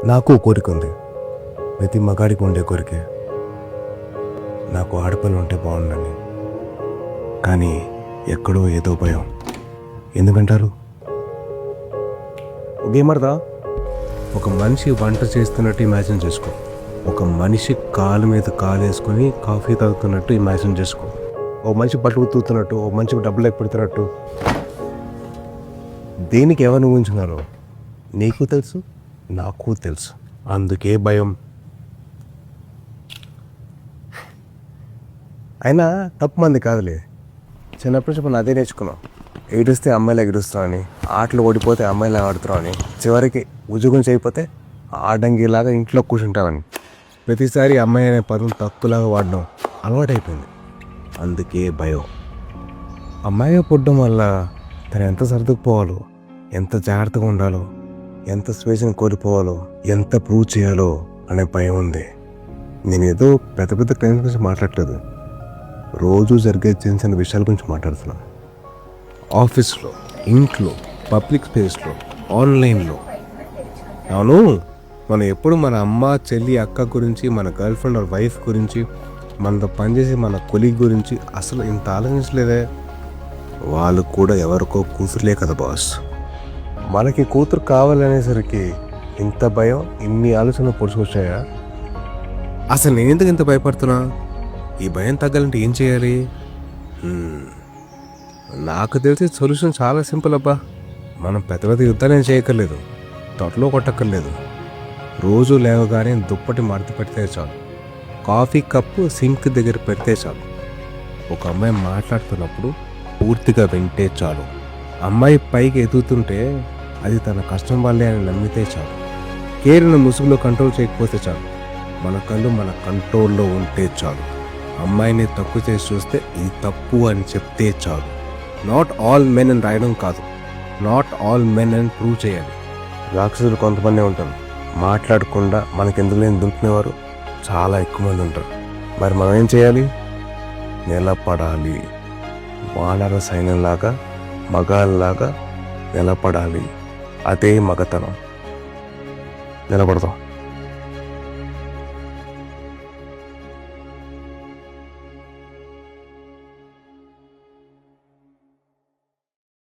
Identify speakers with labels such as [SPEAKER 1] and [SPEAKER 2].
[SPEAKER 1] నాకు కోరిక ఉంది, ప్రతి మగాడికి ఉండే కోరికే. నాకు ఆడపిల్ల ఉంటే బాగుండని. కానీ ఎక్కడో ఏదో భయం. ఎందుకంటారు? గేమర్దా, ఒక మనిషి వంట చేస్తున్నట్టు ఇమాజిన్ చేసుకో. ఒక మనిషి కాలు మీద కాలు వేసుకొని కాఫీ తాగుతున్నట్టు ఇమాజిన్ చేసుకో. ఓ మనిషి బట్టలు ఉతుకుతున్నట్టు, ఓ మనిషికి డబ్బులు పెడుతున్నట్టు. దేనికి ఎవరిని ఊహించున్నారో నీకు తెలుసు, నాకు తెలుసు. అందుకే భయం. అయినా తప్పు మంది కాదులే. చిన్నప్పటి నుంచి మనం అదే నేర్చుకున్నాం. ఏడుస్తే అమ్మాయిలు ఎగురుస్తామని, ఆటలు ఓడిపోతే అమ్మాయిలు ఆడుతున్నామని, చివరికి ఉద్యోగం చేయకపోతే ఆడంగిలాగా ఇంట్లో కూర్చుంటామని. ప్రతిసారి అమ్మాయి అనే పదం తక్కువలాగా వాడడం అలవాటైపోయింది. అందుకే భయం. అమ్మాయిగా పుట్టడం వల్ల తను ఎంత సర్దుకుపోవాలో, ఎంత జాగ్రత్తగా ఉండాలో, ఎంత స్వేచ్ఛను కోల్పోవాలో, ఎంత ప్రూవ్ చేయాలో అనే భయం ఉంది. నేనేదో పెద్ద పెద్ద క్లైమ్స్ గురించి మాట్లాడలేదు. రోజు జరిగే చిన్న చిన్న విషయాల గురించి మాట్లాడుతున్నాను. ఆఫీస్లో, ఇంట్లో, పబ్లిక్ స్పేస్లో, ఆన్లైన్లో. అవును, మనం ఎప్పుడు మన అమ్మ, చెల్లి, అక్క గురించి, మన గర్ల్ ఫ్రెండ్ ఆర్ వైఫ్ గురించి, మనతో పనిచేసి మన కొలీగ్ గురించి అసలు ఇంత ఆలోచించలేదే. వాళ్ళు కూడా ఎవరికో కూతురులే కదా బాస్. మనకి కూతురు కావాలనేసరికి ఇంత భయం, ఇన్ని ఆలోచనలు పొడుచుకొచ్చాయా? అసలు నేను ఎందుకు ఇంత భయపడుతున్నా? ఈ భయం తగ్గాలంటే ఏం చేయాలి? నాకు తెలిసి సొల్యూషన్ చాలా సింపుల్ అబ్బా. మనం పెద్ద పెద్ద యుద్ధాలు ఏం చేయక్కర్లేదు, తొట్టలో కొట్టక్కర్లేదు. రోజు లేవగానే దుప్పటి మడత పెడితే చాలు, కాఫీ కప్పు సింక్ దగ్గర పెడితే చాలు, ఒక అమ్మాయి మాట్లాడుతున్నప్పుడు పూర్తిగా వింటే చాలు, అమ్మాయి పైకి ఎదుగుతుంటే అది తన కష్టం వల్లే అని నమ్మితే చాలు, కేర్ను ముసుగులో కంట్రోల్ చేయకపోతే చాలు, మన కళ్ళు మన కంట్రోల్లో ఉంటే చాలు, అమ్మాయిని తక్కువ చేసి చూస్తే ఇది తప్పు అని చెప్తే చాలు. నాట్ ఆల్ మెన్ అని రాయడం కాదు, నాట్ ఆల్ మెన్ అని ప్రూవ్ చేయాలి. రాక్షసులు కొంతమంది ఉంటారు, మాట్లాడకుండా మనకెందుకు లేని దుంకునేవారు చాలా ఎక్కువ మంది ఉంటారు. మరి మనం ఏం చేయాలి? నిలబడాలి. వానర సైన్యంలాగా, మగాళ్ళలాగా నిలబడాలి. అదే మగతనం. నిలబడదాం.